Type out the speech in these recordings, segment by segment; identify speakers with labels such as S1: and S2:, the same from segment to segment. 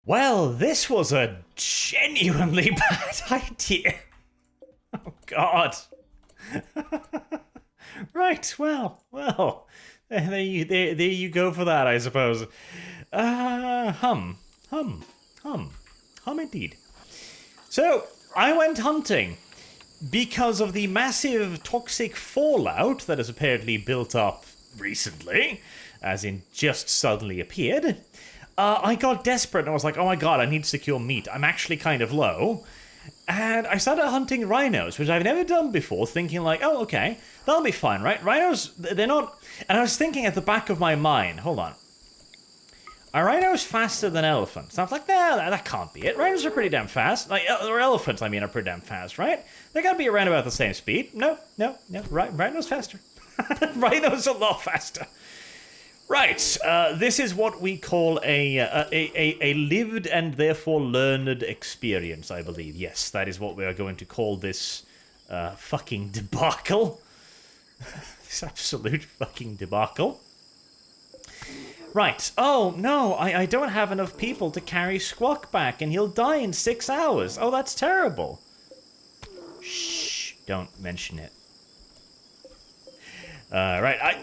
S1: Well, this was a genuinely bad idea. Oh, God. Right, well, there you go for that, I suppose. Hum indeed. So, I went hunting because of the massive toxic fallout that has apparently built up recently, as in just suddenly appeared. I got desperate and I was like, oh my god, I need to secure meat. I'm actually kind of low. And I started hunting rhinos, which I've never done before, thinking like, oh, okay, that'll be fine, right? Rhinos, they're not... And I was thinking at the back of my mind, hold on. Are rhinos faster than elephants? And I was like, nah, that can't be it. Rhinos are pretty damn fast. Like, or elephants, I mean, are pretty damn fast, right? They gotta be around about the same speed. No. Rhinos faster. Rhinos a lot faster. Right, this is what we call a lived and therefore learned experience, I believe. Yes, that is what we are going to call this fucking debacle. This absolute fucking debacle. Right, oh no, I don't have enough people to carry Squawk back and he'll die in 6 hours. Oh, that's terrible. Shh, don't mention it. Right,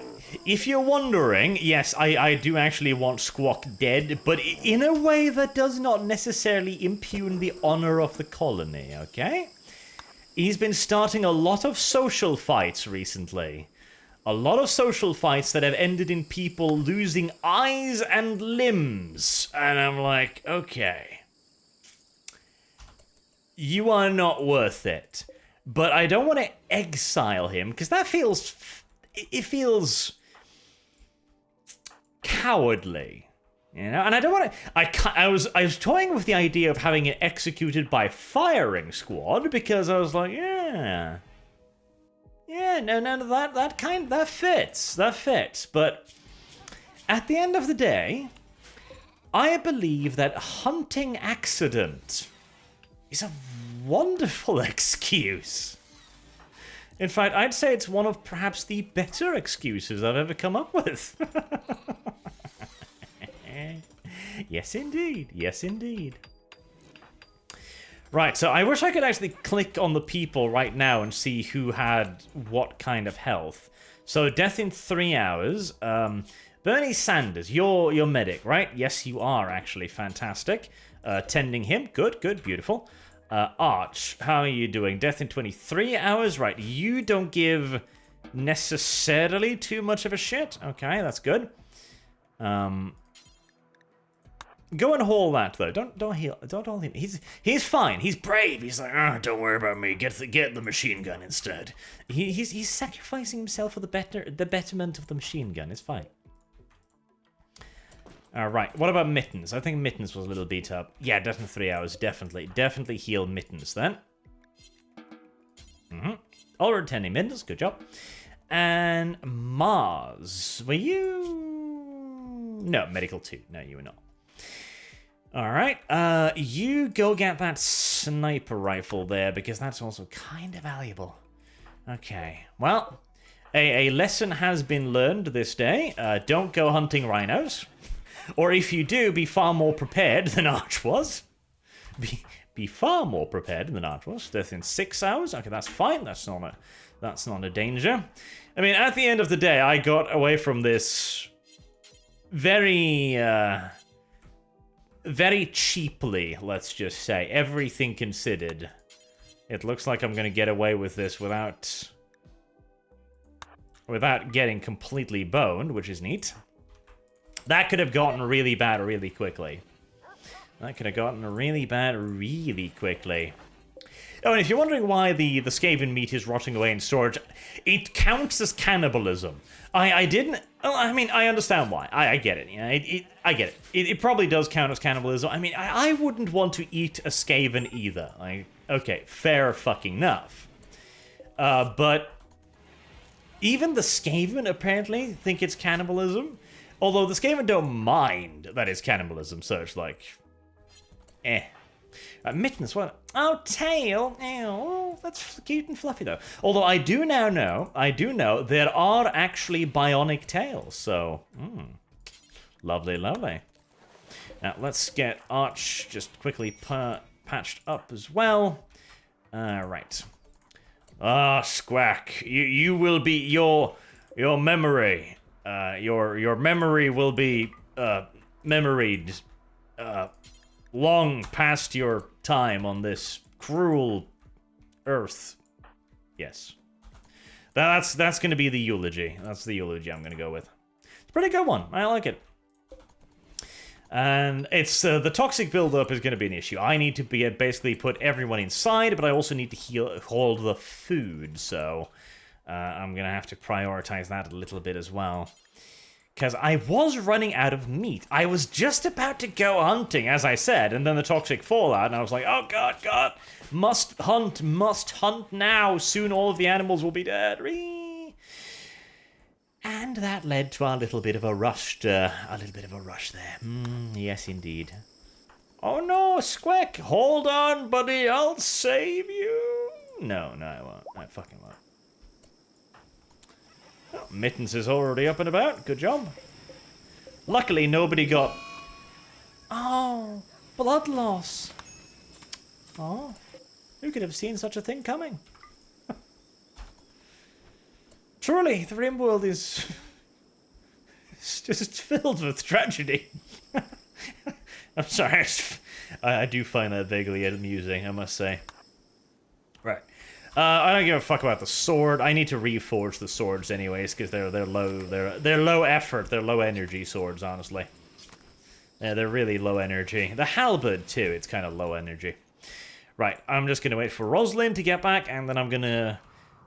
S1: if you're wondering, yes, I do actually want Squawk dead, but in a way that does not necessarily impugn the honor of the colony, okay? He's been starting a lot of social fights recently. A lot of social fights that have ended in people losing eyes and limbs. And I'm like, okay. You are not worth it. But I don't want to exile him, because that feels... It feels... cowardly, you know, and I don't want to. I was toying with the idea of having it executed by firing squad because I was like, no, that fits. But at the end of the day, I believe that hunting accident is a wonderful excuse. In fact, I'd say it's one of perhaps the better excuses I've ever come up with. Yes, indeed. Yes, indeed. Right, so I wish I could actually click on the people right now and see who had what kind of health. So, death in 3 hours. Bernie Sanders, you're medic, right? Yes, you are actually. Fantastic. Tending him. Good, beautiful. Arch, how are you doing? Death in 23 hours. Right, you don't give necessarily too much of a shit. Okay, that's good. Go and haul that though. Don't heal. Don't haul him. He's fine. He's brave. He's like, don't worry about me. Get the machine gun instead. He's sacrificing himself for the betterment of the machine gun. It's fine. All right. What about Mittens? I think Mittens was a little beat up. Yeah, death in 3 hours. Definitely heal Mittens then. Already tending Mittens. Good job. And Mars, were you? No, medical 2. No, you were not. All right, you go get that sniper rifle there, because that's also kind of valuable. Okay, well, a lesson has been learned this day. Don't go hunting rhinos. Or if you do, be far more prepared than Arch was. Be far more prepared than Arch was. Death in 6 hours. Okay, that's fine. That's not a danger. I mean, at the end of the day, I got away from this very cheaply, let's just say. Everything considered. It looks like I'm going to get away with this without getting completely boned, which is neat. That could have gotten really bad really quickly. Oh, and if you're wondering why the Skaven meat is rotting away in storage, it counts as cannibalism. I didn't... Well, I mean, I understand why. I get it. You know, I get it. It probably does count as cannibalism. I mean, I wouldn't want to eat a Skaven either. Okay, fair fucking enough. But even the Skaven apparently think it's cannibalism. Although the Skaven don't mind that it's cannibalism, so it's like... Mittens, what? Oh, tail. Oh, that's cute and fluffy, though. Although I do know there are actually bionic tails, so... lovely. Now, let's get Arch just quickly patched up as well. Right. Ah, Squack, you will be your memory. Your memory will be memoried long past your time on this cruel earth. Yes. That's going to be the eulogy. That's the eulogy I'm going to go with. It's a pretty good one. I like it. And it's the toxic buildup is going to be an issue. I need to basically put everyone inside, but I also need to hold the food. So I'm going to have to prioritize that a little bit as well. Because I was running out of meat. I was just about to go hunting, as I said, and then the toxic fallout, and I was like, oh god, must hunt now. Soon all of the animals will be dead. And that led to a little bit of a rush there. Yes, indeed. Oh no, Squeck, hold on, buddy, I'll save you. No, I won't. I fucking won't. Oh, Mittens is already up and about. Good job. Luckily, nobody got... Oh, blood loss. Oh, who could have seen such a thing coming? Truly, the Rim world is just filled with tragedy. I'm sorry, I do find that vaguely amusing, I must say. Right. I don't give a fuck about the sword. I need to reforge the swords anyways, because they're low effort, they're low energy swords, honestly. Yeah, they're really low energy. The halberd too, it's kind of low energy. Right, I'm just gonna wait for Rosalind to get back, and then I'm gonna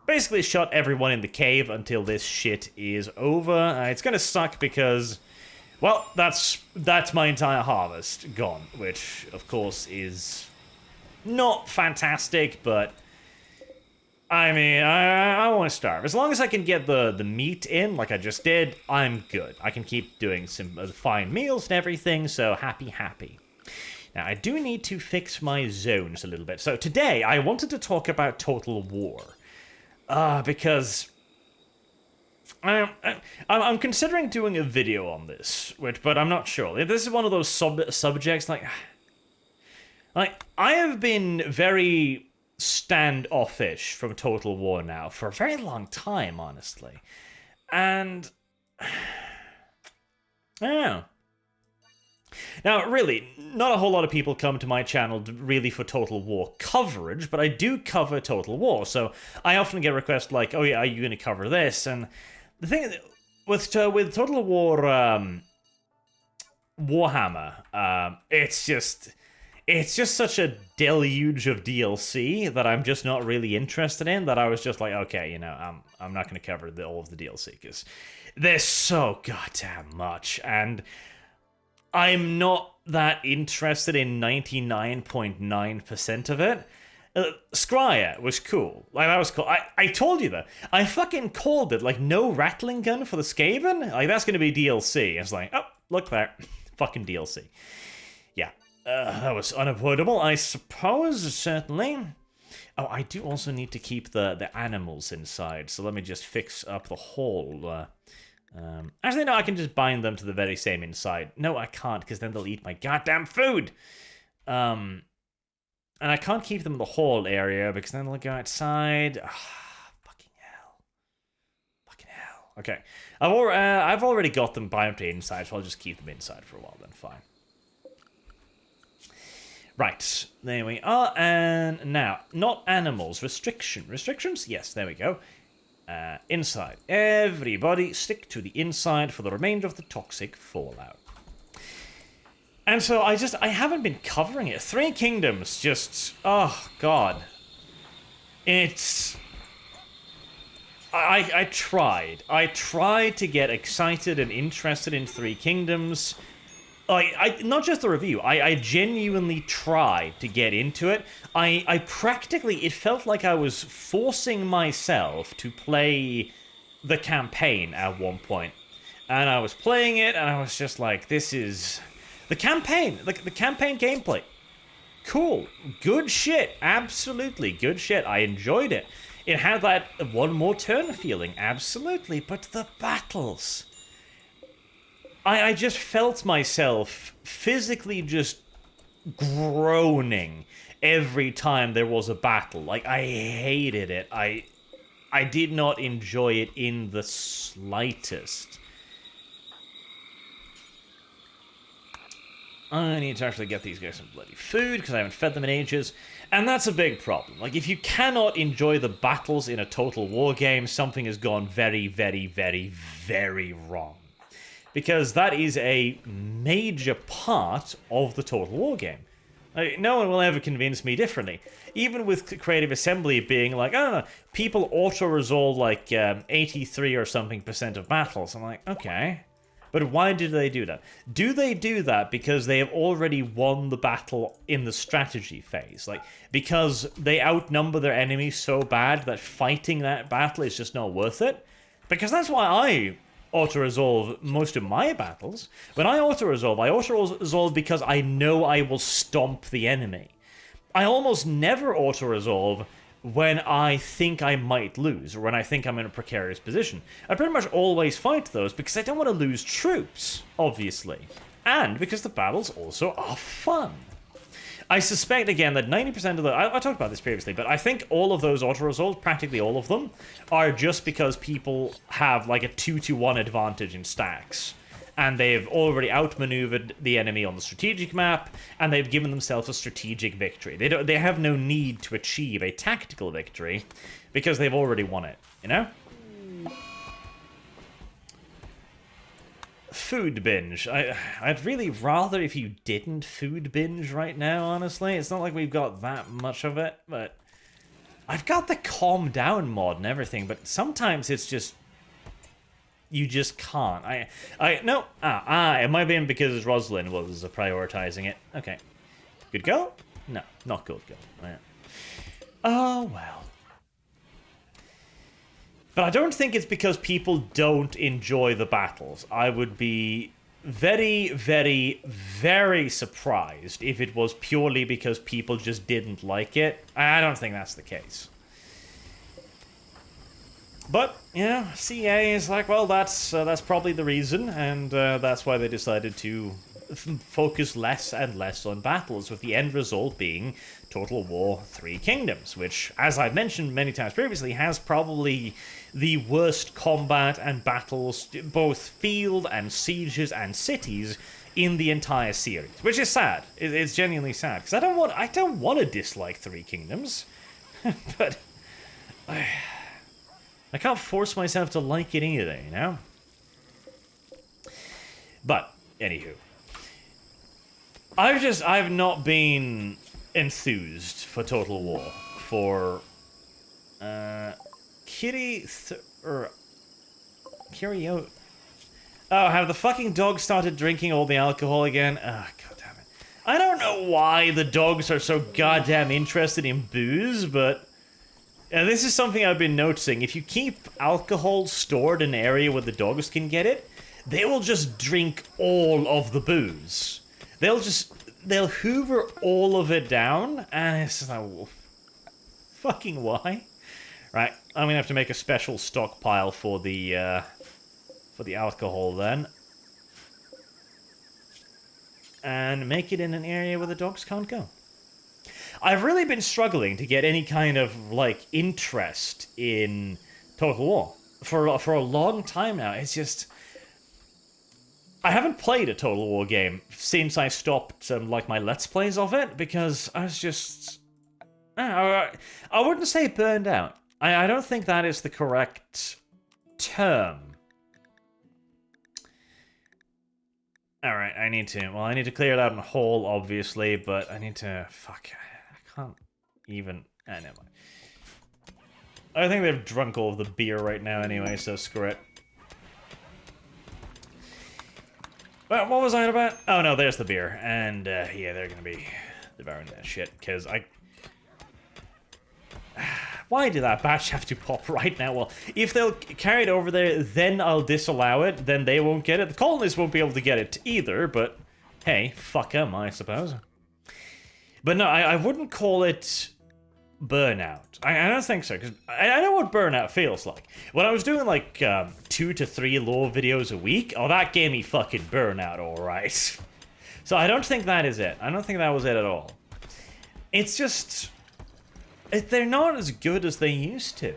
S1: basically shut everyone in the cave until this shit is over. It's gonna suck because, well, that's my entire harvest gone, which of course is not fantastic, but I mean, I want to starve. As long as I can get the meat in, like I just did, I'm good. I can keep doing some fine meals and everything, so happy. Now, I do need to fix my zones a little bit. So today, I wanted to talk about Total War. Because I'm considering doing a video on this, but I'm not sure. This is one of those subjects, like I have been very standoffish from Total War now for a very long time, honestly. And I don't know. Now, really, not a whole lot of people come to my channel really for Total War coverage, but I do cover Total War, so I often get requests like, oh yeah, are you going to cover this? And the thing with Total War Warhammer, it's just such a deluge of DLC that I'm just not really interested in, that I was just like, okay, you know, I'm not going to cover all of the DLC, because there's so goddamn much, and I'm not that interested in 99.9% of it. Scryer was cool. Like, that was cool. I told you that. I fucking called it. Like, no rattling gun for the Skaven? Like, that's going to be DLC. It's like, oh, look there. Fucking DLC. Yeah. That was unavoidable, I suppose, certainly. Oh, I do also need to keep the animals inside, so let me just fix up the whole... actually, no, I can just bind them to the very same inside. No, I can't, because then they'll eat my goddamn food. And I can't keep them in the hall area, because then they'll go outside. Fucking hell. Okay. I've already got them bound to inside, so I'll just keep them inside for a while, then fine. Right, there we are, and now, not animals, restrictions? Yes, there we go. Inside. Everybody stick to the inside for the remainder of the toxic fallout. And so I haven't been covering it. Three Kingdoms just, oh god. It's... I tried to get excited and interested in Three Kingdoms. Not just the review, I genuinely tried to get into it. I practically, it felt like I was forcing myself to play the campaign at one point. And I was playing it, and I was just like, this is... The campaign gameplay. Cool. Good shit. Absolutely good shit. I enjoyed it. It had that one more turn feeling, absolutely. But the battles... I just felt myself physically just groaning every time there was a battle. Like, I hated it. I did not enjoy it in the slightest. I need to actually get these guys some bloody food, because I haven't fed them in ages. And that's a big problem. Like, if you cannot enjoy the battles in a Total War game, something has gone very, very, very, very wrong. Because that is a major part of the Total War game. Like, no one will ever convince me differently. Even with Creative Assembly being like, I don't know, people auto-resolve like 83 or something % of battles. I'm like, okay. But why do they do that? Do they do that because they have already won the battle in the strategy phase? Like, because they outnumber their enemies so bad that fighting that battle is just not worth it? Because that's why I auto-resolve most of my battles. When I auto-resolve because I know I will stomp the enemy. I almost never auto-resolve when I think I might lose, or when I think I'm in a precarious position. I pretty much always fight those because I don't want to lose troops, obviously. And because the battles also are fun. I suspect, again, that 90% of the... I talked about this previously, but I think all of those auto-resolves, practically all of them, are just because people have, like, a 2-to-1 advantage in stacks. And they've already outmaneuvered the enemy on the strategic map, and they've given themselves a strategic victory. They have no need to achieve a tactical victory, because they've already won it, you know? Food binge. I'd really rather if you didn't food binge right now, honestly. It's not like we've got that much of it, but... I've got the calm down mod and everything, but sometimes it's just... You just can't. No. It might have been because Rosalind was prioritizing it. Okay. Good girl? No, not good girl. Yeah. Oh, well. But I don't think it's because people don't enjoy the battles. I would be very, very, very surprised if it was purely because people just didn't like it. I don't think that's the case. But, yeah, CA is like, well, that's probably the reason, and that's why they decided to focus less and less on battles, with the end result being Total War 3 Kingdoms, which, as I've mentioned many times previously, has probably the worst combat and battles, both field and sieges and cities, in the entire series, which is sad. It's genuinely sad, because I don't want to dislike 3 Kingdoms, but... I can't force myself to like it either, you know? But, anywho. I've not been enthused for Total War. For, Kirio... Oh, have the fucking dogs started drinking all the alcohol again? Oh, god damn it. I don't know why the dogs are so goddamn interested in booze, but... And this is something I've been noticing. If you keep alcohol stored in an area where the dogs can get it, they will just drink all of the booze. They'll hoover all of it down, and it's just like, fucking why? Right, I'm gonna have to make a special stockpile for the alcohol then. And make it in an area where the dogs can't go. I've really been struggling to get any kind of, like, interest in Total War for a long time now. It's just... I haven't played a Total War game since I stopped, like, my Let's Plays of it, because I was just... I wouldn't say burned out. I don't think that is the correct term. Alright, I need to clear it out in whole, obviously, but I need to... Fuck... Can't even... never mind. I think they've drunk all of the beer right now anyway, so screw it. Well, what was I about? Oh no, there's the beer. And, yeah, they're gonna be devouring that shit, because I... Why did that batch have to pop right now? Well, if they'll carry it over there, then I'll disallow it, then they won't get it. The colonists won't be able to get it either, but... Hey, fuck 'em, I suppose. But no, I wouldn't call it burnout. I don't think so, because I know what burnout feels like. When I was doing like 2 to 3 lore videos a week, oh, that gave me fucking burnout, alright. So I don't think that is it. I don't think that was it at all. It's just... they're not as good as they used to.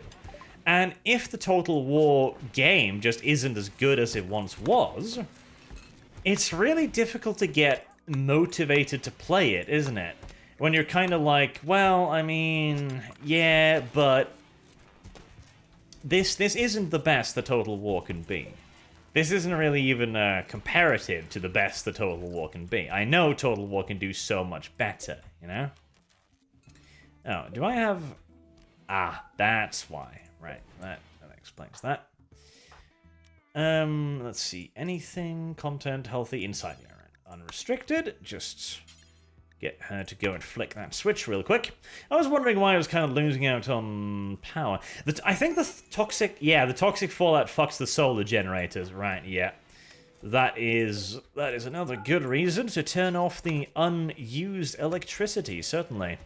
S1: And if the Total War game just isn't as good as it once was, it's really difficult to get motivated to play it, isn't it? When you're kind of like, well, I mean, yeah, but this isn't the best the Total War can be. This isn't really even comparative to the best the Total War can be. I know Total War can do so much better, you know? Oh, do I have... Ah, that's why. Right, that explains that. Let's see. Anything, content, healthy, inside. Unrestricted. Just... get her to go and flick that switch real quick. I was wondering why I was kind of losing out on power. I think the toxic... Yeah, the toxic fallout fucks the solar generators. Right, yeah. That is another good reason to turn off the unused electricity, certainly.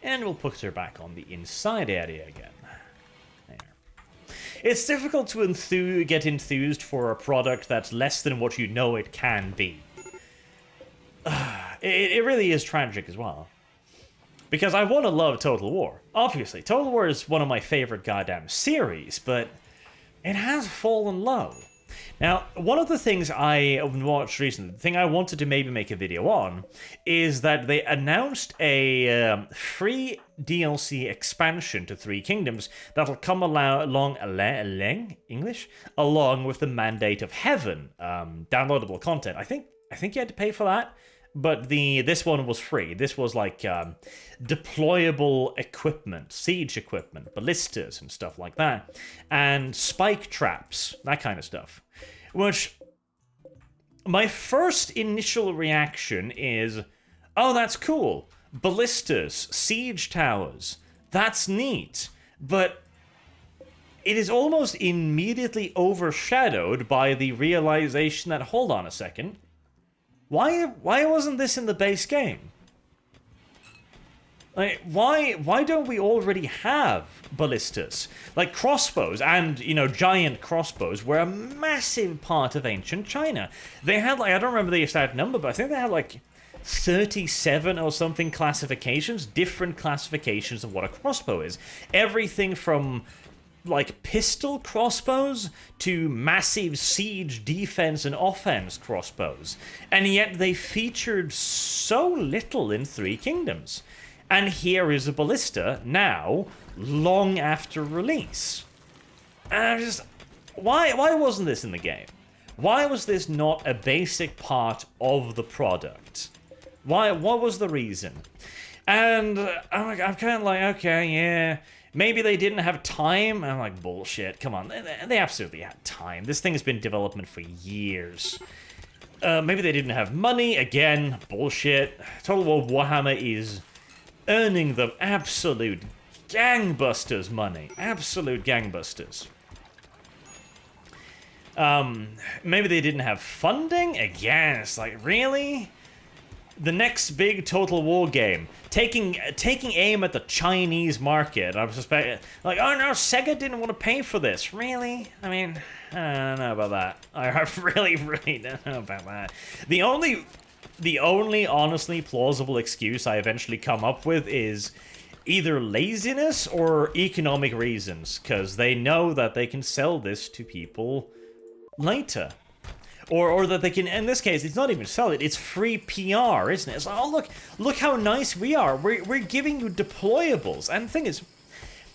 S1: And we'll put her back on the inside area again. There. It's difficult to get enthused for a product that's less than what you know it can be. It really is tragic as well. Because I want to love Total War. Obviously, Total War is one of my favorite goddamn series, but it has fallen low. Now, one of the things I watched recently, the thing I wanted to maybe make a video on, is that they announced a free DLC expansion to Three Kingdoms that'll come along with the Mandate of Heaven downloadable content. I think you had to pay for that. But this one was free. This was like deployable equipment, siege equipment, ballistas and stuff like that. And spike traps, that kind of stuff. Which, my first initial reaction is, oh, that's cool. Ballistas, siege towers, that's neat. But it is almost immediately overshadowed by the realization that, hold on a second, Why wasn't this in the base game? Like, why don't we already have ballistas? Like, crossbows and, giant crossbows were a massive part of ancient China. They had, like, I don't remember the exact number, but I think they had, like, 37 or something classifications, different classifications of what a crossbow is. Everything from... like pistol crossbows to massive siege defense and offense crossbows. And yet they featured so little in Three Kingdoms. And here is a ballista now, long after release. And I'm just... Why wasn't this in the game? Why was this not a basic part of the product? What was the reason? And I'm kind of like, okay, yeah... Maybe they didn't have time. I'm like, bullshit. Come on. They absolutely had time. This thing has been in development for years. Maybe they didn't have money. Again, bullshit. Total War Warhammer is earning them absolute gangbusters money. Absolute gangbusters. Maybe they didn't have funding. Again, it's like, really? The next big Total War game, taking aim at the Chinese market. I was suspecting, like, oh no, Sega didn't want to pay for this. Really? I mean, I don't know about that. I really don't know about that. The only honestly plausible excuse I eventually come up with is either laziness or economic reasons, because they know that they can sell this to people later. Or that they can, in this case, it's not even sell it, it's free PR, isn't it? It's like, oh, look how nice we are. We're giving you deployables. And the thing is,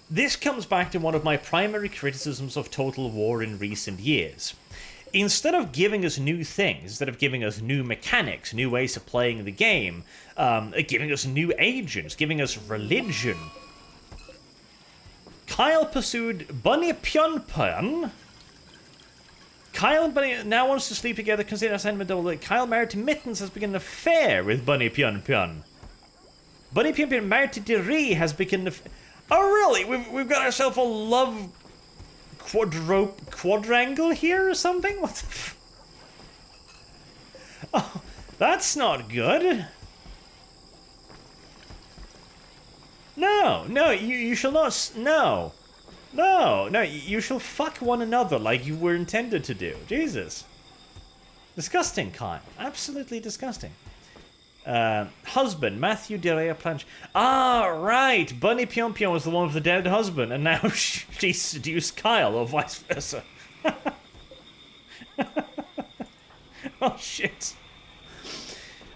S1: this comes back to one of my primary criticisms of Total War in recent years. Instead of giving us new things, instead of giving us new mechanics, new ways of playing the game, giving us new agents, giving us religion, Kyle pursued Bunny Pyun. Kyle and Bunny now wants to sleep together, consider sentimental that Kyle married to Mittens has begun an affair with Bunny Pyun. Bunny Pyun married to Diri has begun an Oh really? We've got ourselves a love quadrangle here or something? What the Oh, that's not good. No, no, you shall not. No, no, no. You shall fuck one another like you were intended to do. Jesus, disgusting, kind. Absolutely disgusting. Husband, Matthew Derea Planch. Ah, right. Bunny Pion Pion was the one with the dead husband, and now she seduced Kyle, or vice versa. Oh shit.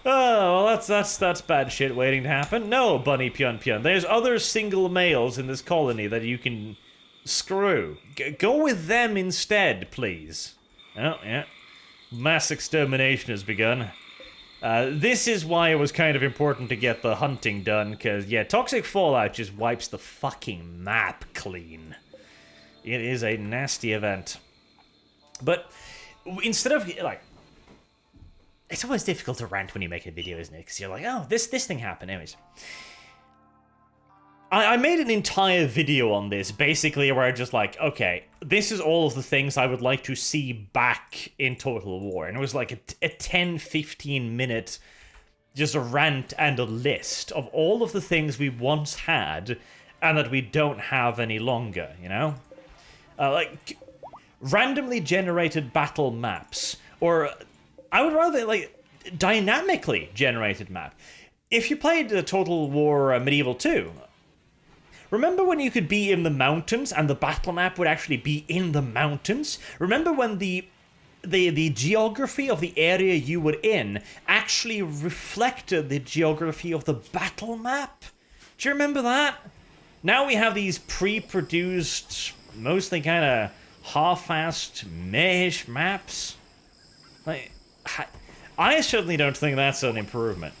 S1: Oh, well, that's bad shit waiting to happen. No, Bunny Pion Pion. There's other single males in this colony that you can screw. Go with them instead, please. Oh, yeah. Mass extermination has begun. This is why it was kind of important to get the hunting done, because, yeah, toxic fallout just wipes the fucking map clean. It is a nasty event. But instead of, like, it's always difficult to rant when you make a video, isn't it? Because you're like, oh, this thing happened. Anyways. I made an entire video on this, basically, where I just like, okay, this is all of the things I would like to see back in Total War. And it was like a 10-15 minute just a rant and a list of all of the things we once had and that we don't have any longer, you know? Like, randomly generated battle maps, or I would rather, like, dynamically generated map. If you played Total War Medieval 2, remember when you could be in the mountains and the battle map would actually be in the mountains? Remember when the geography of the area you were in actually reflected the geography of the battle map? Do you remember that? Now we have these pre-produced, mostly kind of half-assed, meh-ish maps. Like, I certainly don't think that's an improvement.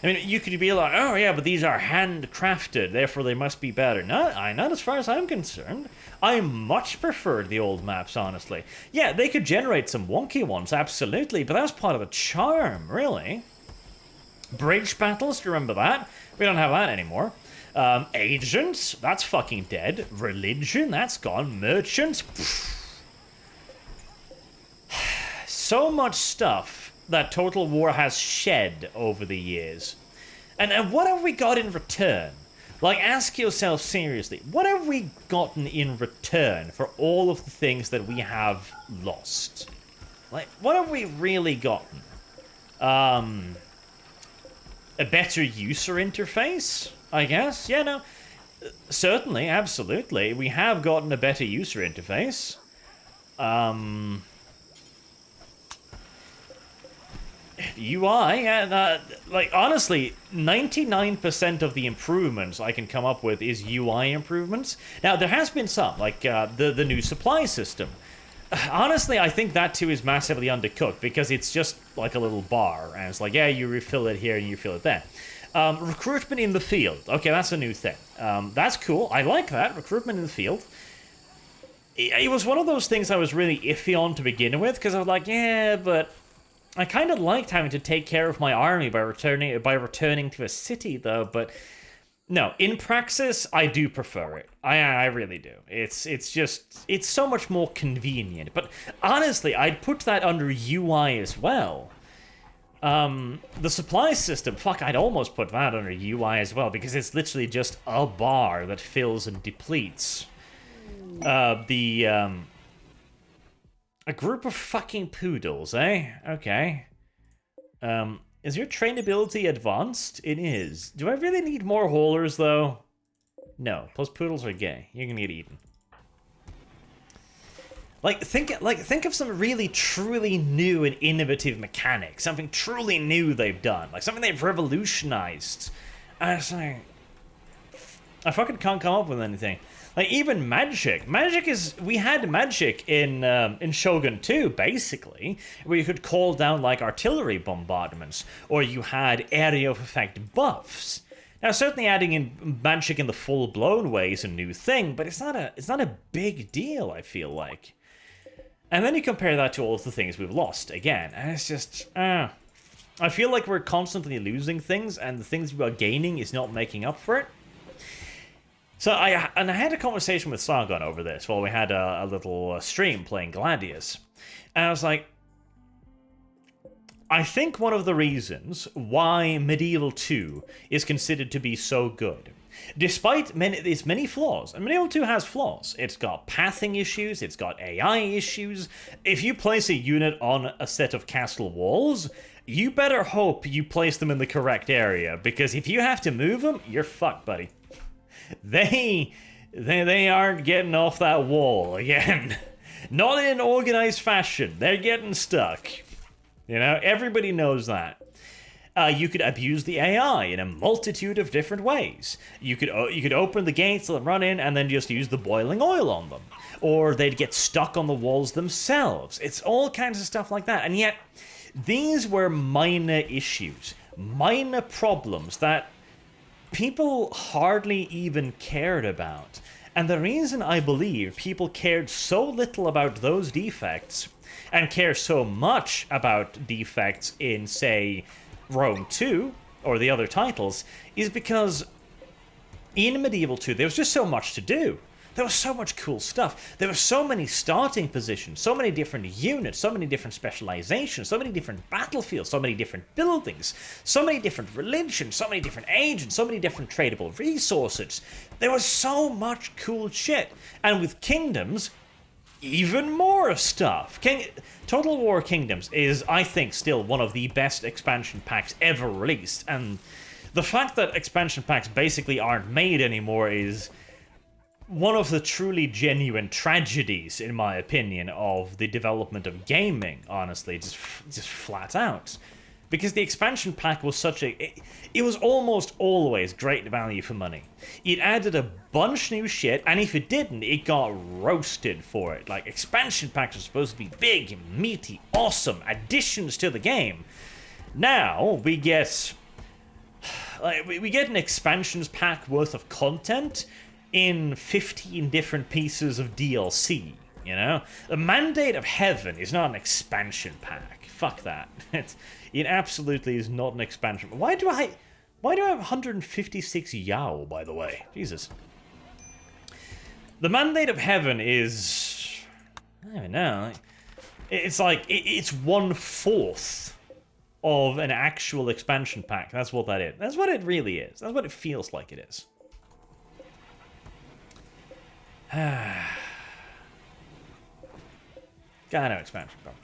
S1: I mean, you could be like, oh yeah, but these are handcrafted, therefore they must be better. Not as far as I'm concerned. I much preferred the old maps, honestly. Yeah, they could generate some wonky ones, absolutely, but that's part of the charm, really. Bridge battles, do you remember that? We don't have that anymore. Agents, that's fucking dead. Religion, that's gone. Merchants, pfft. So much stuff that Total War has shed over the years. And what have we got in return? Like, ask yourself seriously, what have we gotten in return for all of the things that we have lost? Like, what have we really gotten? A better user interface, I guess? Yeah, no. Certainly, absolutely. We have gotten a better user interface. UI, and like, honestly, 99% of the improvements I can come up with is UI improvements. Now, there has been some, like the new supply system. Honestly, I think that too is massively undercooked, because it's just like a little bar, and it's like, yeah, you refill it here and you fill it there. Recruitment in the field. Okay, that's a new thing. That's cool. I like that. Recruitment in the field. It was one of those things I was really iffy on to begin with, because I was like, yeah, but I kind of liked having to take care of my army by returning to a city, though. But no, in praxis, I do prefer it. I really do. It's so much more convenient. But honestly, I'd put that under UI as well. The supply system, fuck, I'd almost put that under UI as well, because it's literally just a bar that fills and depletes. A group of fucking poodles, eh? Okay. Is your trainability advanced? It is. Do I really need more haulers, though? No. Plus, poodles are gay. You're gonna get eaten. Think of some really, truly new and innovative mechanics. Something truly new they've done. Like, something they've revolutionized. And it's like, I fucking can't come up with anything. Like, even magic. We had magic in Shogun 2, basically, where you could call down, like, artillery bombardments, or you had area of effect buffs. Now, certainly adding in magic in the full-blown way is a new thing, but it's not a big deal, I feel like. And then you compare that to all of the things we've lost, again, and it's just, I feel like we're constantly losing things, and the things we are gaining is not making up for it. So I had a conversation with Sargon over this while we had a little stream playing Gladius. And I was like, I think one of the reasons why Medieval 2 is considered to be so good Despite its many flaws, and Medieval 2 has flaws. It's got pathing issues, it's got AI issues. If you place a unit on a set of castle walls, you better hope you place them in the correct area, because if you have to move them, you're fucked, buddy. They aren't getting off that wall again. Not in an organized fashion. They're getting stuck. You know, everybody knows that. You could abuse the AI in a multitude of different ways. You could open the gates, let them run in, and then just use the boiling oil on them. Or they'd get stuck on the walls themselves. It's all kinds of stuff like that. And yet, these were minor issues, minor problems that people hardly even cared about. And the reason I believe people cared so little about those defects, and care so much about defects in, say, Rome 2, or the other titles, is because in Medieval 2 there was just so much to do. There was so much cool stuff. There were so many starting positions, so many different units, so many different specializations, so many different battlefields, so many different buildings, so many different religions, so many different agents, so many different tradable resources. There was so much cool shit. And with Kingdoms, even more stuff. Total War Kingdoms is, I think, still one of the best expansion packs ever released, and the fact that expansion packs basically aren't made anymore is one of the truly genuine tragedies, in my opinion, of the development of gaming, honestly, just flat out. Because the expansion pack was it was almost always great value for money. It added a bunch new shit, and if it didn't, it got roasted for it. Like, expansion packs are supposed to be big, meaty, awesome additions to the game. Now, we get an expansions pack worth of content in 15 different pieces of DLC, you know? The Mandate of Heaven is not an expansion pack. Fuck that. It absolutely is not an expansion. Why do I have 156 Yao, by the way? Jesus. The Mandate of Heaven is... I don't even know. It's like, it's 1/4 of an actual expansion pack. That's what that is. That's what it really is. That's what it feels like it is. Got no expansion pack.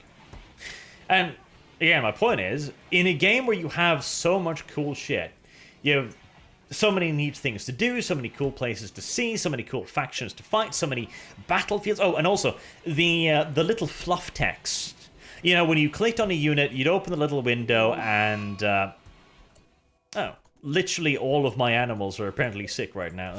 S1: And again, my point is, in a game where you have so much cool shit, you have so many neat things to do, so many cool places to see, so many cool factions to fight, so many battlefields. Oh, and also the little fluff text. You know, when you clicked on a unit, you'd open the little window and literally all of my animals are apparently sick right now.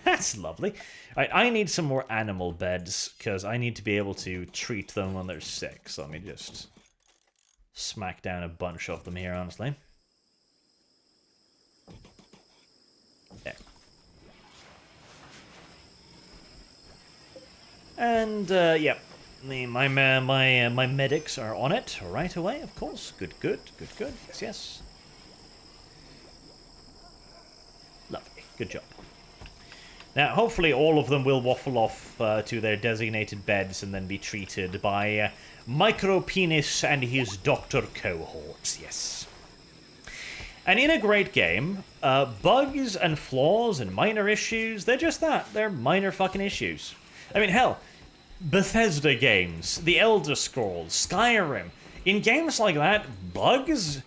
S1: That's lovely. I need some more animal beds, because I need to be able to treat them when they're sick. So let me just smack down a bunch of them here, honestly. There. And, yep. My medics are on it right away, of course. Good. Yes. Lovely. Good job. Now, hopefully all of them will waffle off to their designated beds and then be treated by Micropenis and his doctor cohorts, yes. And in a great game, bugs and flaws and minor issues, they're just that. They're minor fucking issues. I mean, hell, Bethesda games, The Elder Scrolls, Skyrim. In games like that, bugs,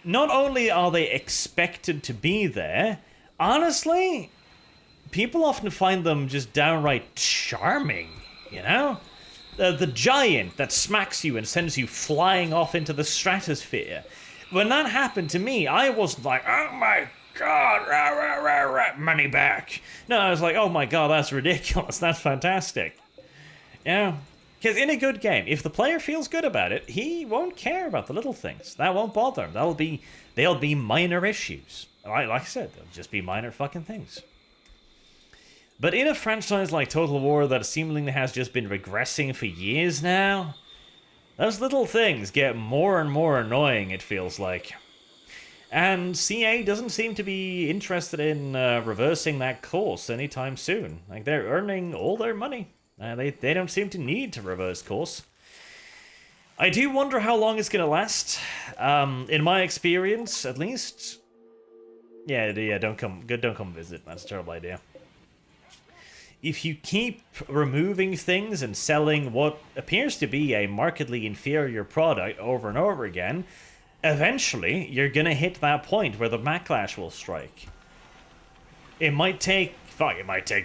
S1: not only are they expected to be there, honestly, people often find them just downright charming, you know? The giant that smacks you and sends you flying off into the stratosphere. When that happened to me, I wasn't like, oh my god, rah, rah, rah, rah, money back. No, I was like, oh my god, that's ridiculous, that's fantastic. You know? Because in a good game, if the player feels good about it, he won't care about the little things. That won't bother him. They'll be minor issues. Like I said, they'll just be minor fucking things. But in a franchise like Total War that seemingly has just been regressing for years now, those little things get more and more annoying, it feels like. And CA doesn't seem to be interested in reversing that course anytime soon. Like, they're earning all their money. They don't seem to need to reverse course. I do wonder how long it's going to last. In my experience, at least, Yeah, don't come visit. That's a terrible idea. If you keep removing things and selling what appears to be a markedly inferior product over and over again, eventually you're gonna hit that point where the backlash will strike. It might take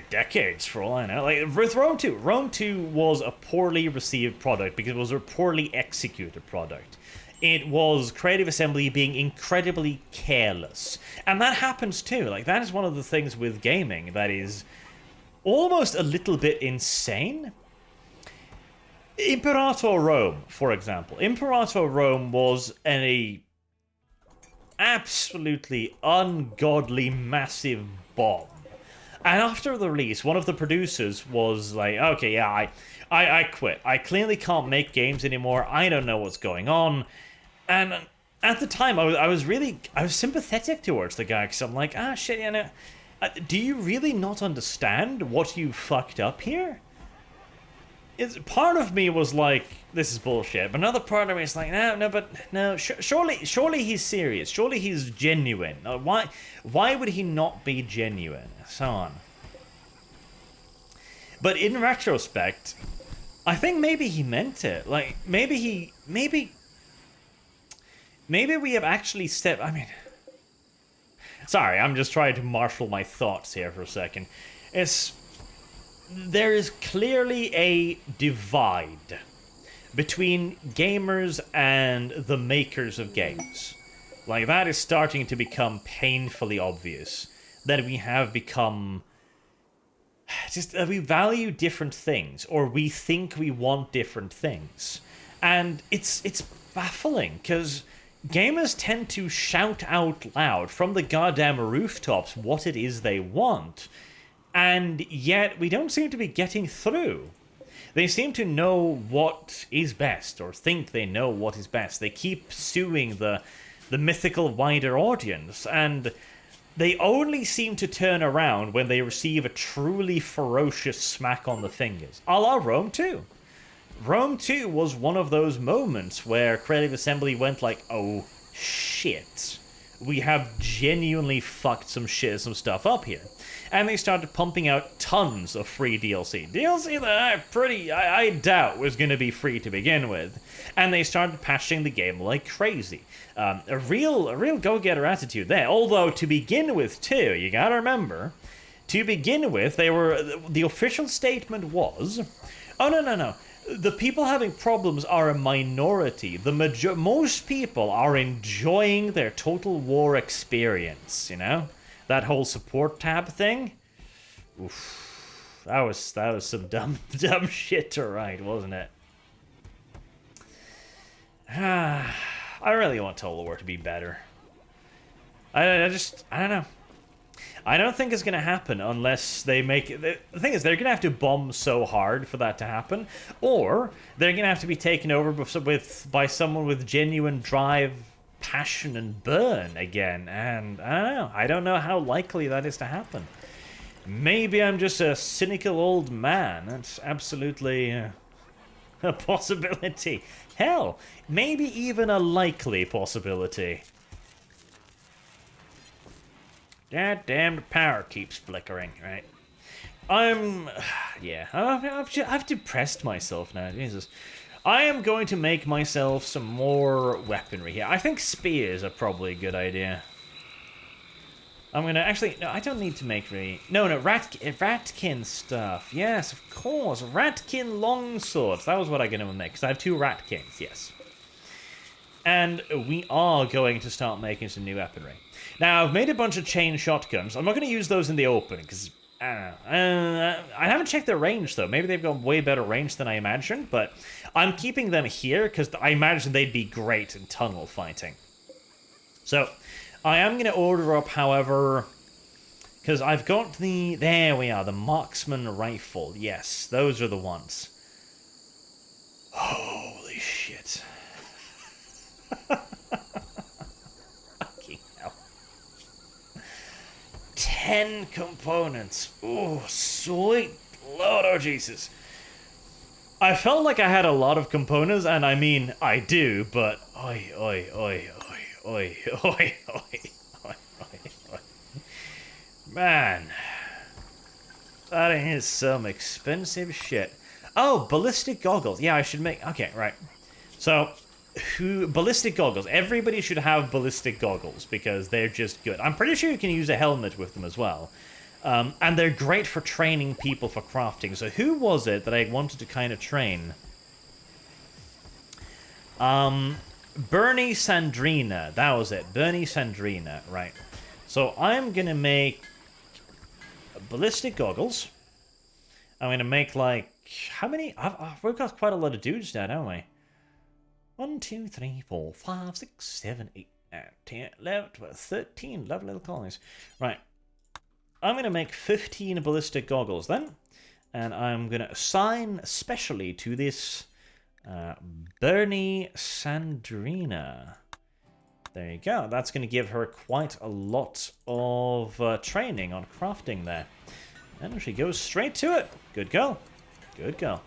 S1: decades for all I know. Like with Rome 2. Rome 2 was a poorly received product because it was a poorly executed product. It was Creative Assembly being incredibly careless. And that happens too. Like, that is one of the things with gaming that is almost a little bit insane. Imperator Rome, for example. Imperator Rome was a absolutely ungodly massive bomb. And after the release, one of the producers was like, okay, yeah, I quit. I clearly can't make games anymore. I don't know what's going on. And at the time, I was sympathetic towards the guy, because I'm like, shit, you know, do you really not understand what you fucked up here? Part of me was like, this is bullshit, but another part of me is like, no, surely he's serious, surely he's genuine. Why would he not be genuine? So on. But in retrospect, I think maybe he meant it. Like, maybe we have actually stepped... I mean... Sorry, I'm just trying to marshal my thoughts here for a second. There is clearly a divide between gamers and the makers of games. Like, that is starting to become painfully obvious. That we have become... we value different things, or we think we want different things. And it's baffling, because gamers tend to shout out loud from the goddamn rooftops what it is they want, and yet we don't seem to be getting through. They seem to know what is best, or think they know what is best. They keep suing the mythical wider audience, and they only seem to turn around when they receive a truly ferocious smack on the fingers. A la Rome 2. Rome 2 was one of those moments where Creative Assembly went like, oh shit, we have genuinely fucked some stuff up here. And they started pumping out tons of free DLC. DLC that I doubt was going to be free to begin with. And they started patching the game like crazy. A real go-getter attitude there. Although, to begin with, too, you gotta remember, to begin with, the official statement was, oh, no. The people having problems are a minority. Most people are enjoying their Total War experience, you know? That whole support tab thing? Oof. That was some dumb shit to write, wasn't it? I really want Total War to be better. I don't know. I don't think it's going to happen unless they make it... The thing is, they're going to have to bomb so hard for that to happen, or they're going to have to be taken over by someone with genuine drive, passion, and burn again, and I don't know how likely that is to happen. Maybe I'm just a cynical old man. That's absolutely a possibility. Hell, maybe even a likely possibility. God damn, the power keeps flickering, right? I've depressed myself now, Jesus. I am going to make myself some more weaponry here. I think spears are probably a good idea. I'm gonna, actually, no, I don't need to make Ratkin stuff. Yes, of course, Ratkin longswords. That was what I'm gonna make, because I have 2 Ratkins, yes. And we are going to start making some new weaponry. Now, I've made a bunch of chain shotguns. I'm not going to use those in the open, because, I don't know. I haven't checked their range, though. Maybe they've got way better range than I imagined, but I'm keeping them here, because I imagine they'd be great in tunnel fighting. So, I am going to order up, however, because I've got there we are, the marksman rifle. Yes, those are the ones. Holy shit. Fucking hell. 10 components. Oh, sweet Lord, oh Jesus. I felt like I had a lot of components, and I mean, I do, but oi. Man. That is some expensive shit. Oh, ballistic goggles. Yeah, I should make... Okay, right. So, ballistic goggles. Everybody should have ballistic goggles because they're just good. I'm pretty sure you can use a helmet with them as well. And they're great for training people for crafting. So who was it that I wanted to kind of train? Bernie Sandrina. That was it. Bernie Sandrina. Right. So I'm going to make ballistic goggles. I'm going to make like... How many? We've got quite a lot of dudes now, don't we? 1, 2, 3, 4, 5, 6, 7, 8, 9, 10, 11, 12, 13. Lovely little colonies. Right. I'm going to make 15 ballistic goggles then. And I'm going to assign specially to this Bernie Sandrina. There you go. That's going to give her quite a lot of training on crafting there. And she goes straight to it. Good girl. Good girl.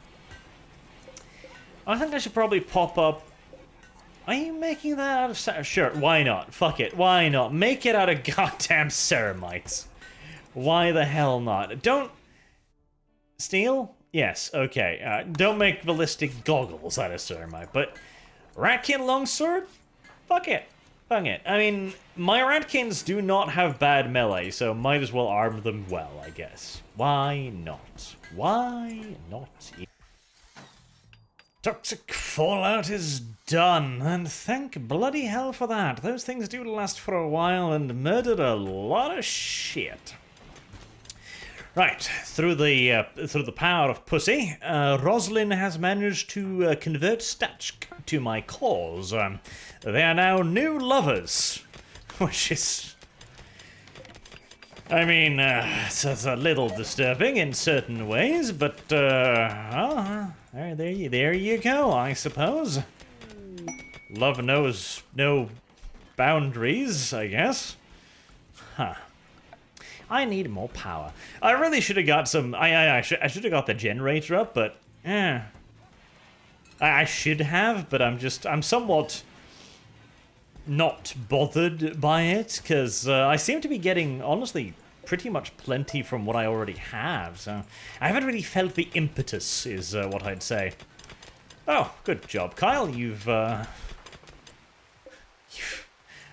S1: I think I should probably pop up... Are you making that out of... Sure, why not? Fuck it. Why not? Make it out of goddamn ceramides. Why the hell not? Don't... Steel? Yes, okay. Don't make ballistic goggles out of ceramide, but... Ratkin longsword? Fuck it. Fuck it. I mean, my ratkins do not have bad melee, so might as well arm them well, I guess. Why not? Why not? Toxic fallout is done, and thank bloody hell for that. Those things do last for a while and murdered a lot of shit. Right, through the power of pussy, Roslyn has managed to convert Statch to my cause. They are now new lovers, which is... I mean, it's a little disturbing in certain ways, but, there you go, I suppose. Love knows no boundaries, I guess. Huh. I need more power. I really should have got some... I should have got the generator up, but... I should have, but I'm somewhat... not bothered by it, because I seem to be getting, honestly, pretty much plenty from what I already have, so I haven't really felt the impetus, is what I'd say. Oh, good job, Kyle.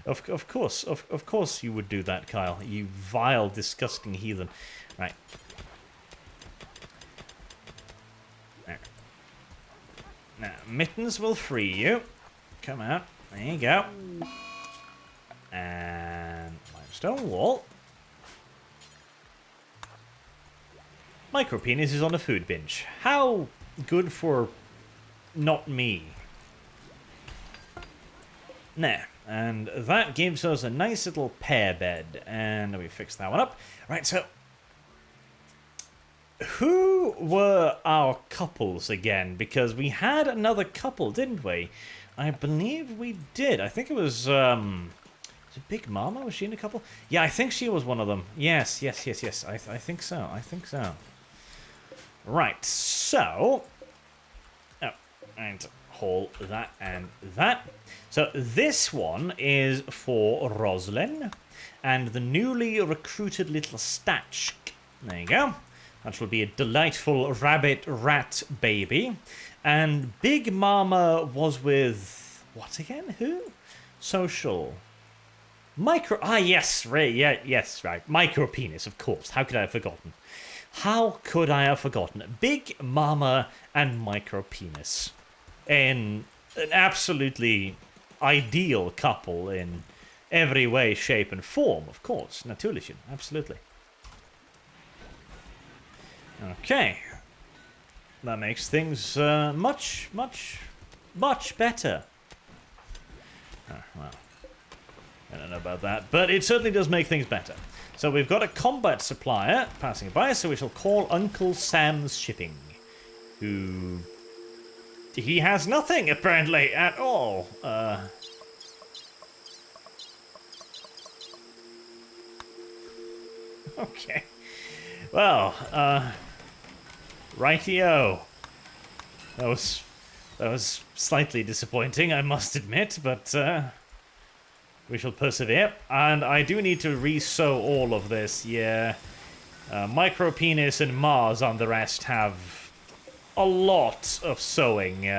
S1: Of course you would do that, Kyle. You vile, disgusting heathen. Right. There. Now, mittens will free you. Come out. There you go. And limestone wall. Micropenis is on a food binge. How good for not me? Nah. And that gives us a nice little pair bed. And we fix that one up. Right, so... Who were our couples again? Because we had another couple, didn't we? I believe we did. I think it was it Big Mama? Was she in a couple? Yeah, I think she was one of them. Yes. I think so. Right, so... Oh, and haul that and that. So this one is for Roslyn and the newly recruited little Statch. There you go. That will be a delightful rabbit rat baby. And Big Mama was with... What again? Who? Social. Micro... Ah, yes. Right. Yeah, yes, right. Micro penis, of course. How could I have forgotten? How could I have forgotten? Big Mama and micro penis. In an absolutely ideal couple in every way, shape, and form, of course. Natürlich. Absolutely. Okay. That makes things much better. Oh, well, I don't know about that, but it certainly does make things better. So we've got a combat supplier passing by, so we shall call Uncle Sam's Shipping, who... He has nothing, apparently, at all. Okay. Well, rightio. That was slightly disappointing, I must admit, but We shall persevere. And I do need to re-sew all of this, yeah. Micropenis and Mars on the rest have a lot of sewing.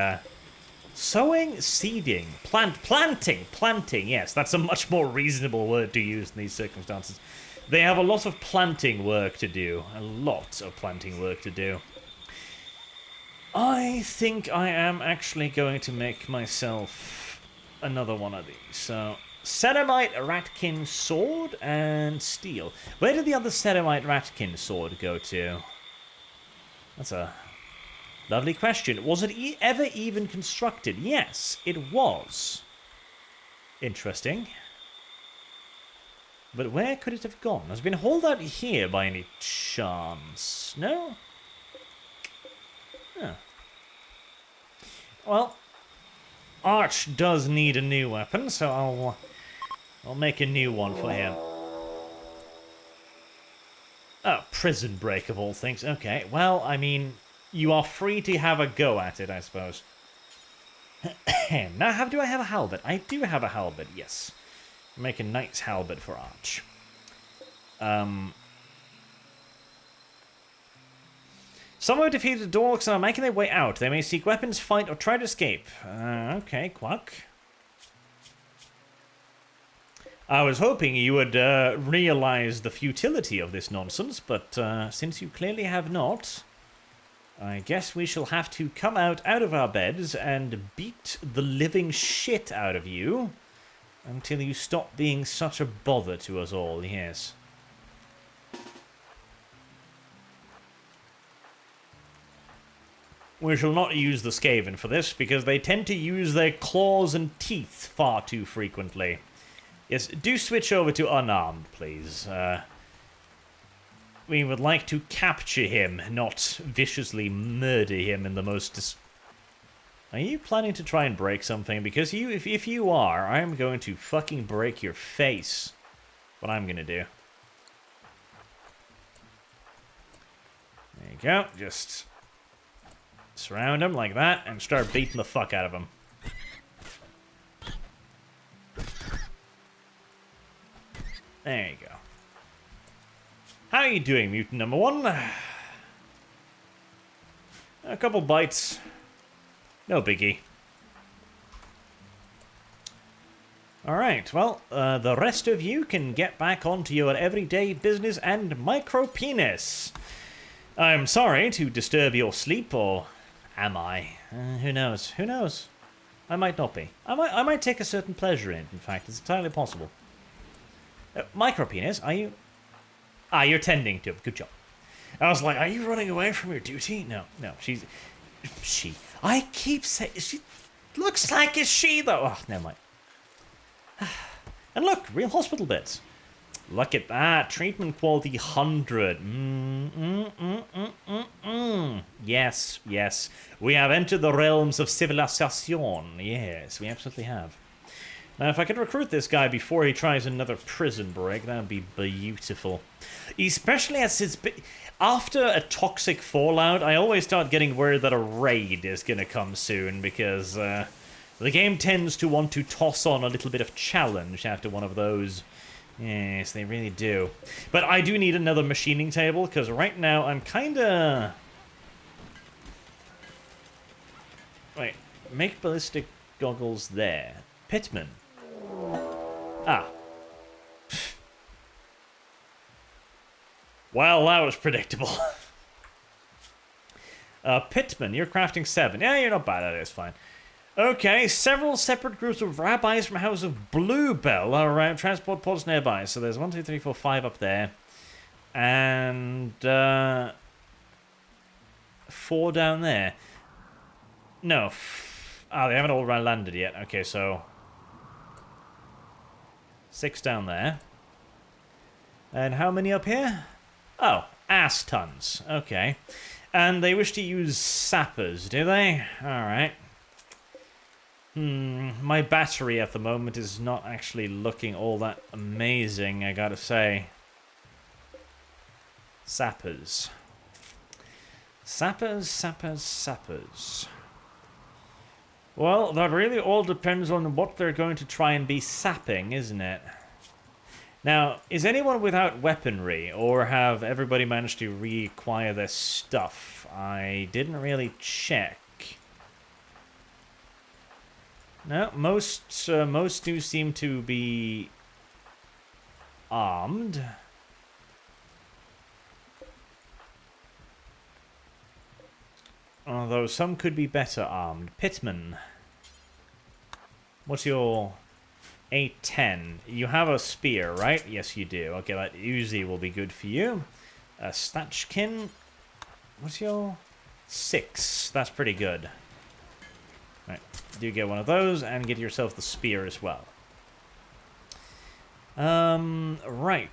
S1: Sowing? Seeding. Planting. Yes, that's a much more reasonable word to use in these circumstances. They have a lot of planting work to do. A lot of planting work to do. I think I am actually going to make myself another one of these. So, Ceramite Ratkin sword and steel. Where did the other Ceramite Ratkin sword go to? That's a lovely question. Was it ever even constructed? Yes, it was. Interesting. But where could it have gone? Has it been hauled out here by any chance? No? Huh. Well, Arch does need a new weapon, so I'll make a new one for him. Oh, prison break of all things. Okay, well, I mean, you are free to have a go at it, I suppose. Now, do I have a halberd? I do have a halberd, yes. Make a knight's halberd for Arch. Some have defeated the dorks and are making their way out. They may seek weapons, fight, or try to escape. Okay, Quack. I was hoping you would realize the futility of this nonsense, but since you clearly have not, I guess we shall have to come out of our beds and beat the living shit out of you until you stop being such a bother to us all, yes. We shall not use the Skaven for this, because they tend to use their claws and teeth far too frequently. Yes, do switch over to unarmed, please. We would like to capture him, not viciously murder him in the most... Are you planning to try and break something? Because if you are, I am going to fucking break your face. What I'm gonna do. There you go, just... surround him like that and start beating the fuck out of him. There you go. How are you doing, mutant number one? A couple bites. No biggie. Alright, well, the rest of you can get back onto your everyday business and micropenis. I'm sorry to disturb your sleep, or am I? Who knows? Who knows? I might not be. I might take a certain pleasure in fact. It's entirely possible. Micropenis, are you... Ah, you're tending to him. Good job. I was like, are you running away from your duty? No, she... I keep saying... She looks like a she, though. Oh, never mind. And look, real hospital beds. Look at that. Treatment quality 100. Yes, yes. We have entered the realms of civilization. Yes, we absolutely have. Now, if I could recruit this guy before he tries another prison break, that would be beautiful. Especially as it's... After a toxic fallout, I always start getting worried that a raid is going to come soon, because the game tends to want to toss on a little bit of challenge after one of those. Yes, they really do. But I do need another machining table, because right now I'm kind of... Wait, make ballistic goggles there. Pittman. Ah. Well, that was predictable. Pittman, you're crafting 7. Yeah, you're not bad at it, it's fine. Okay, several separate groups of rabbis from House of Bluebell are around transport pods nearby. So there's 1, 2, 3, 4, 5 up there. And 4 down there. No. They haven't all landed yet. Okay, so 6 down there. And how many up here? Oh, ass tons. Okay. And they wish to use sappers, do they? Alright. My battery at the moment is not actually looking all that amazing, I gotta say. Sappers. Sappers. Well, that really all depends on what they're going to try and be sapping, isn't it? Now, is anyone without weaponry, or have everybody managed to reacquire their stuff? I didn't really check. No, most do seem to be armed. Although some could be better armed. Pitman. What's your A10? You have a spear, right? Yes, you do. Okay, that usually will be good for you. Stachkin. What's your 6? That's pretty good. Right, do get one of those and get yourself the spear as well. Right.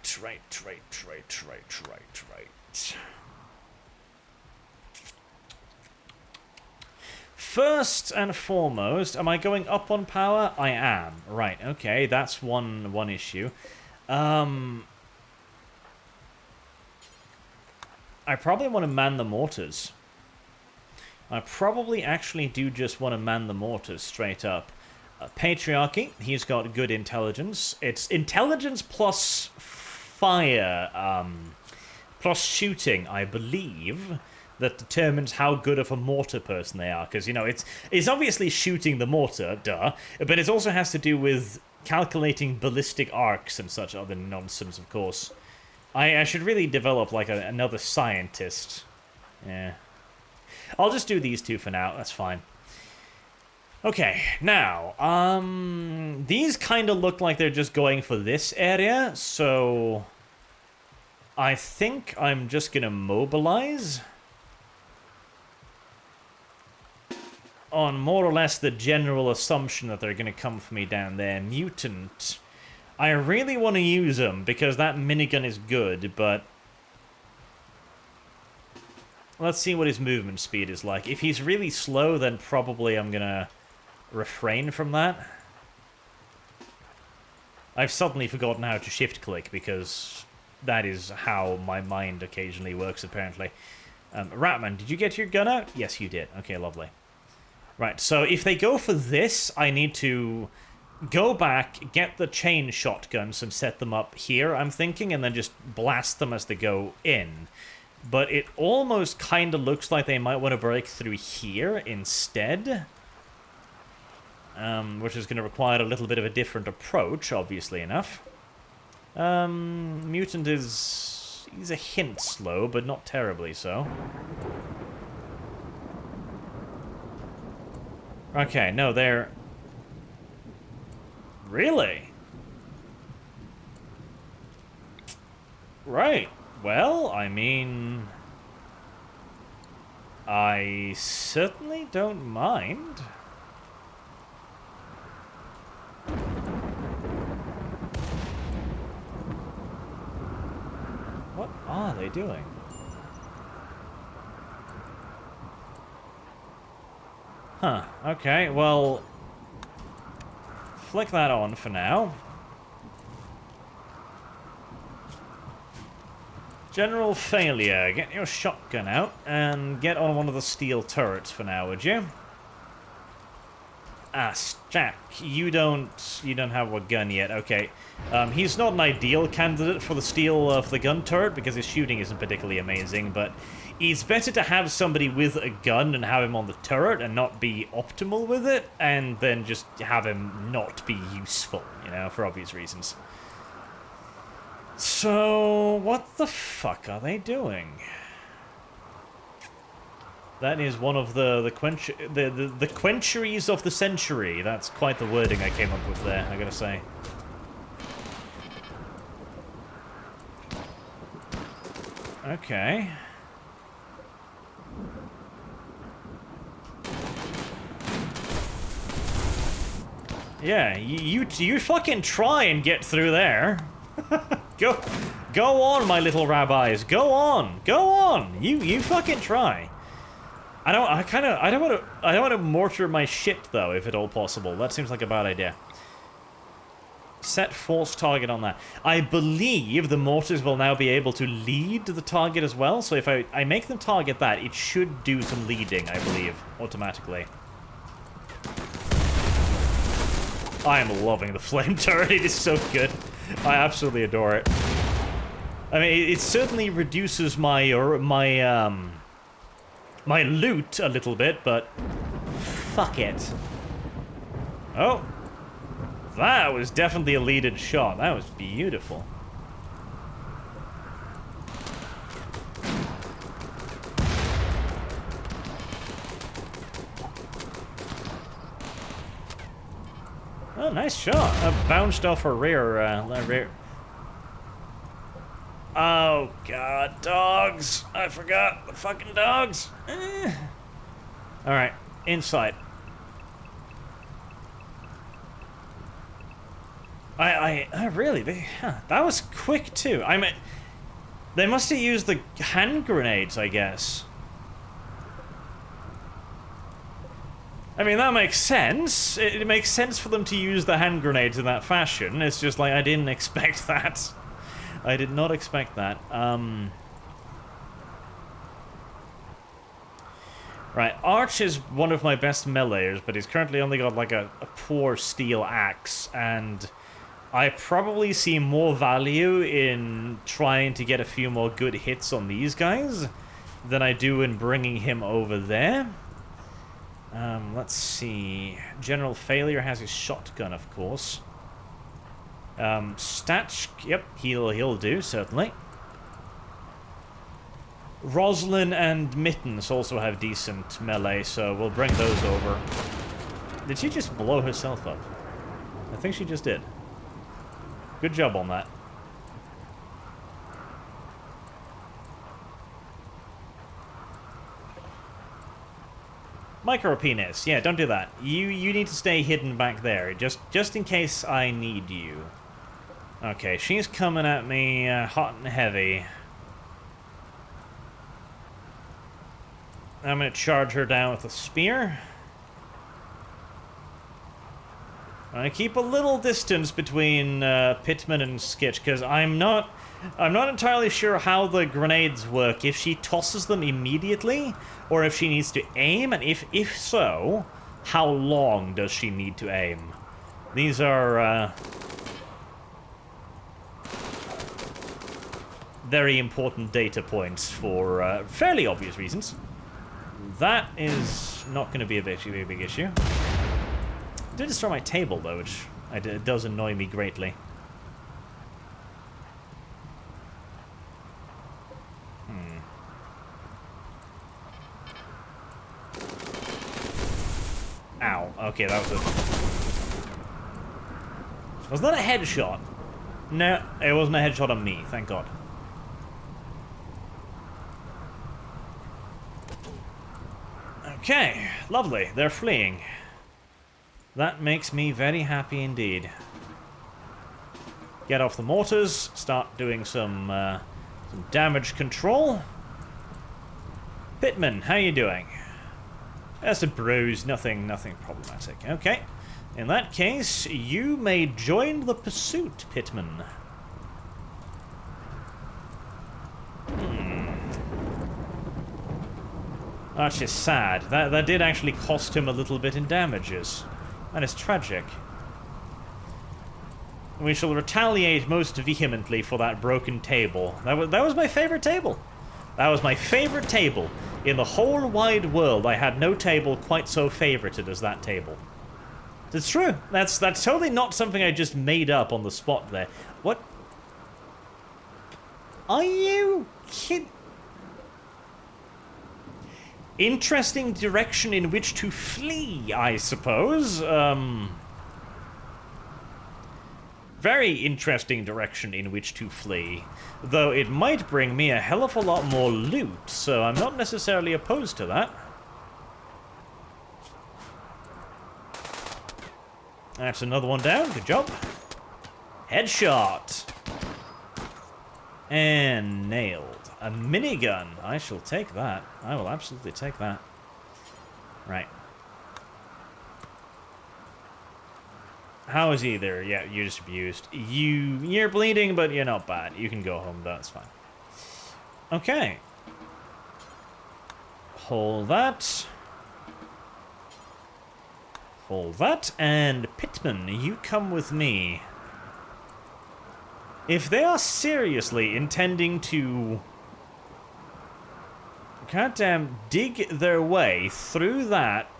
S1: First and foremost, am I going up on power? I am. Right, okay, that's one issue. I probably want to man the mortars. I probably actually do just want to man the mortars straight up. Patriarchy, he's got good intelligence. It's intelligence plus fire, plus shooting, I believe, that determines how good of a mortar person they are. Because, you know, it's obviously shooting the mortar, duh, but it also has to do with calculating ballistic arcs and such other nonsense, of course. I should really develop, like, another scientist. Yeah. I'll just do these two for now, that's fine. Okay, now, these kind of look like they're just going for this area, so I think I'm just gonna mobilize on more or less the general assumption that they're gonna come for me down there. Mutant. I really want to use them because that minigun is good, but let's see what his movement speed is like. If he's really slow, then probably I'm gonna refrain from that. I've suddenly forgotten how to shift click because that is how my mind occasionally works, apparently. Ratman, did you get your gun out? Yes, you did. Okay, lovely. Right, so if they go for this, I need to go back, get the chain shotguns and set them up here, I'm thinking, and then just blast them as they go in. But it almost kind of looks like they might want to break through here instead. Which is going to require a little bit of a different approach, obviously enough. Mutant is... he's a hint slow, but not terribly so. Okay, no, they're... Really? Right. Well, I mean... I certainly don't mind. What are they doing? Huh, okay, well... flick that on for now. General failure. Get your shotgun out and get on one of the steel turrets for now, would you? Ah, Jack, you don't have a gun yet. Okay, he's not an ideal candidate for the steel of the gun turret because his shooting isn't particularly amazing. But it's better to have somebody with a gun and have him on the turret and not be optimal with it, and then just have him not be useful, you know, for obvious reasons. So, what the fuck are they doing? That is one of the quencheries of the century. That's quite the wording I came up with there, I gotta say. Okay. Yeah, you fucking try and get through there. Go on, my little rabbis. Go on. You fucking try. I don't want to mortar my ship though, if at all possible. That seems like a bad idea. Set false target on that. I believe the mortars will now be able to lead the target as well. So if I make them target that, it should do some leading, I believe, automatically. I am loving the flame turret. It is so good. I absolutely adore it. I mean, it certainly reduces my loot a little bit, but fuck it. Oh, that was definitely a leaded shot. That was beautiful. Oh, nice shot. Bounced off her rear. Oh, God, dogs. I forgot the fucking dogs. Alright, inside. I really, that was quick, too. I mean, they must have used the hand grenades, I guess. I mean, that makes sense. It makes sense for them to use the hand grenades in that fashion. It's just like, I didn't expect that. I did not expect that. Right, Arch is one of my best meleeers, but he's currently only got like a poor steel axe, and I probably see more value in trying to get a few more good hits on these guys than I do in bringing him over there. Let's see. General Failure has his shotgun, of course. Statch, yep, he'll do, certainly. Roslyn and Mittens also have decent melee, so we'll bring those over. Did she just blow herself up? I think she just did. Good job on that. Micro penis, yeah, don't do that. You need to stay hidden back there, just in case I need you. Okay, she's coming at me hot and heavy. I'm gonna charge her down with a spear. I keep a little distance between Pittman and Skitch, because I'm not entirely sure how the grenades work. If she tosses them immediately, or if she needs to aim, and if so, how long does she need to aim? These are very important data points for fairly obvious reasons. That is not going to be a big issue. I did destroy my table, though, which it does annoy me greatly. Ow. Okay, that was a... Was that a headshot? No, it wasn't a headshot on me, thank God. Okay, lovely. They're fleeing. That makes me very happy indeed. Get off the mortars, start doing some damage control. Pittman, how you doing? That's a bruise, nothing problematic. Okay. In that case, you may join the pursuit, Pittman. That's just sad. That did actually cost him a little bit in damages. That is tragic. We shall retaliate most vehemently for that broken table. That was my favorite table. That was my favorite table. In the whole wide world, I had no table quite so favorited as that table. It's true. That's totally not something I just made up on the spot there. What? Are you kidding? Interesting direction in which to flee, I suppose. Very interesting direction in which to flee. Though it might bring me a hell of a lot more loot, so I'm not necessarily opposed to that. That's another one down. Good job. Headshot. And nailed. A minigun. I shall take that. I will absolutely take that. Right. How is he there? Yeah, you're just abused. You're bleeding, but you're not bad. You can go home. That's fine. Okay. Hold that. all that. And Pittman, you come with me. If they are seriously intending to goddamn dig their way through that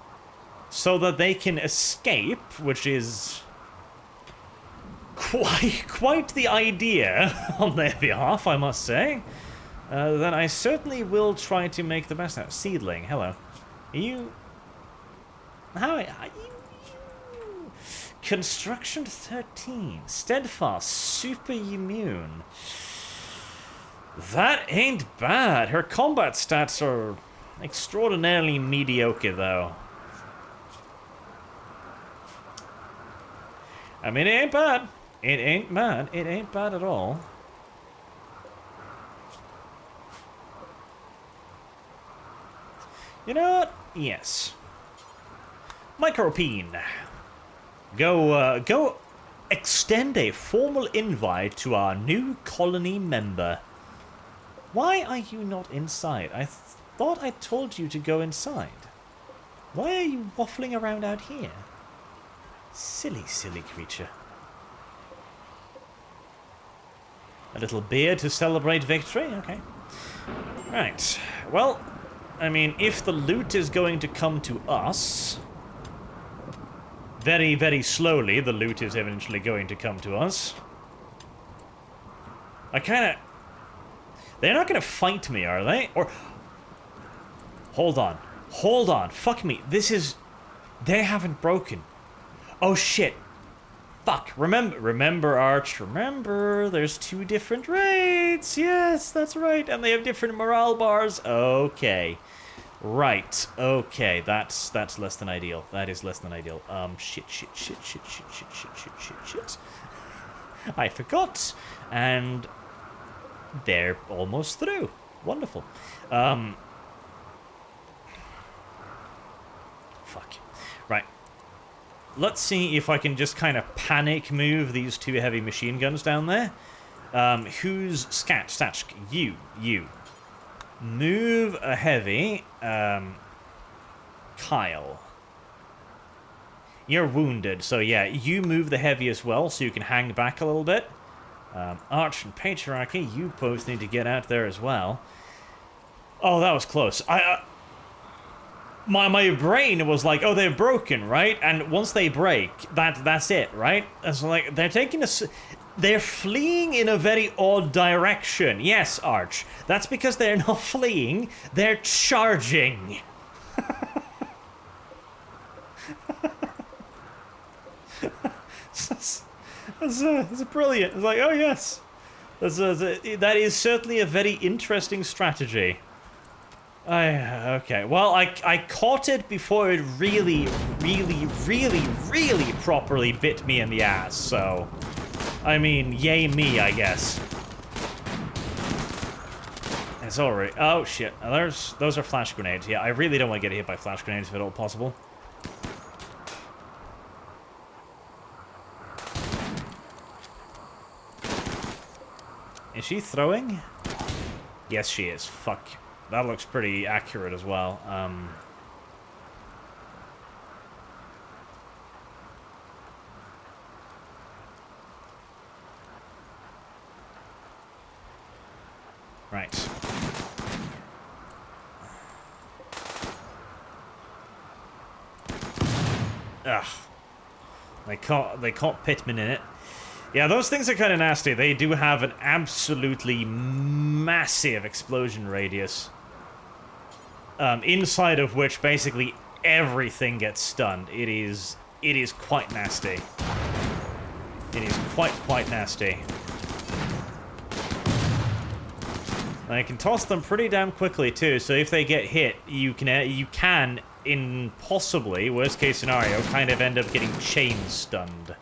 S1: so that they can escape, which is quite the idea on their behalf, I must say, then I certainly will try to make the best out. Seedling, hello. Are you... How are you? Construction 13. Steadfast. Super immune. That ain't bad. Her combat stats are extraordinarily mediocre, though. I mean, it ain't bad. It ain't bad. It ain't bad at all. You know what? Yes. Micropene. Go extend a formal invite to our new colony member. Why are you not inside? I thought I told you to go inside. Why are you waffling around out here? Silly, silly creature. A little beer to celebrate victory? Okay. Right. Well, I mean, if the loot is going to come to us... Very, very slowly, the loot is eventually going to come to us. I kinda... They're not gonna fight me, are they? Or... Hold on. Hold on. Fuck me. This is... They haven't broken. Oh, shit. Fuck. Remember, Arch. Remember, there's 2 different raids. Yes, that's right. And they have different morale bars. Okay. Right. Okay. That's less than ideal. That is less than ideal. Shit. I forgot. And they're almost through. Wonderful. Fuck. Right. Let's see if I can just kind of panic move these 2 heavy machine guns down there. Who's Statch? You. Move a heavy. Kyle. You're wounded, so yeah, you move the heavy as well, so you can hang back a little bit. Arch and Patriarchy, you both need to get out there as well. Oh, that was close. My brain was like, oh, they're broken, right? And once they break, that's it, right? It's like, they're fleeing in a very odd direction. Yes, Arch. That's because they're not fleeing, they're charging. That's brilliant. It's like, oh yes. That is certainly a very interesting strategy. Okay, well, I caught it before it really properly bit me in the ass, so... I mean, yay me, I guess. It's already... Oh, shit. Those are flash grenades. Yeah, I really don't want to get hit by flash grenades if at all possible. Is she throwing? Yes, she is. Fuck. That looks pretty accurate as well. Right. Ugh. They caught Pittman in it. Yeah, those things are kind of nasty. They do have an absolutely massive explosion radius. Inside of which basically everything gets stunned. It is quite nasty. It is quite nasty. And you can toss them pretty damn quickly too, so if they get hit, you can in possibly, worst case scenario, kind of end up getting chain stunned.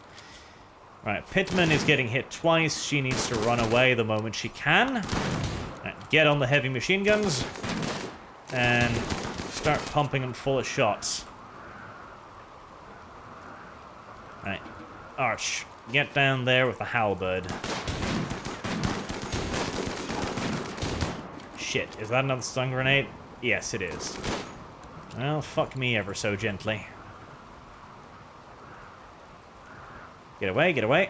S1: Right, Pittman is getting hit twice. She needs to run away the moment she can. Right, get on the heavy machine guns. And start pumping them full of shots. Right, Arch, get down there with the halberd. Shit, is that another stun grenade? Yes, it is. Well, fuck me ever so gently. Get away, get away.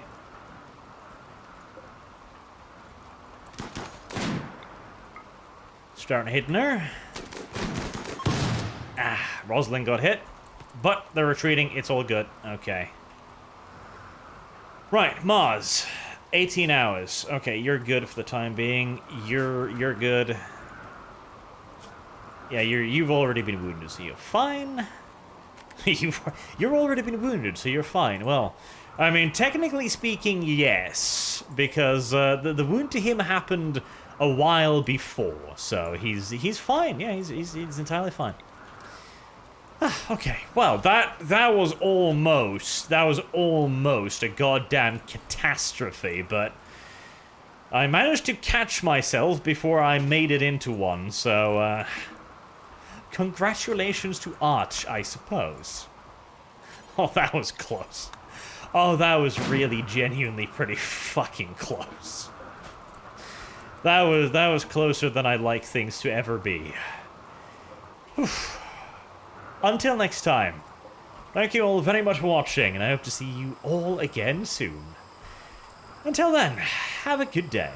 S1: Starting hitting her. Ah, Rosalind got hit. But they're retreating. It's all good. Okay. Right, Mars. 18 hours. Okay, you're good for the time being. You're good. Yeah, you've already been wounded, so you're fine. You're already been wounded, so you're fine. Well, I mean, technically speaking, yes, because the wound to him happened a while before, so he's fine. Yeah, he's entirely fine. Okay, well, that was almost a goddamn catastrophe, but I managed to catch myself before I made it into one, so congratulations to Arch, I suppose. Oh, that was close. Oh, that was really genuinely pretty fucking close. That was closer than I'd like things to ever be. Whew. Until next time, thank you all very much for watching, and I hope to see you all again soon. Until then, have a good day.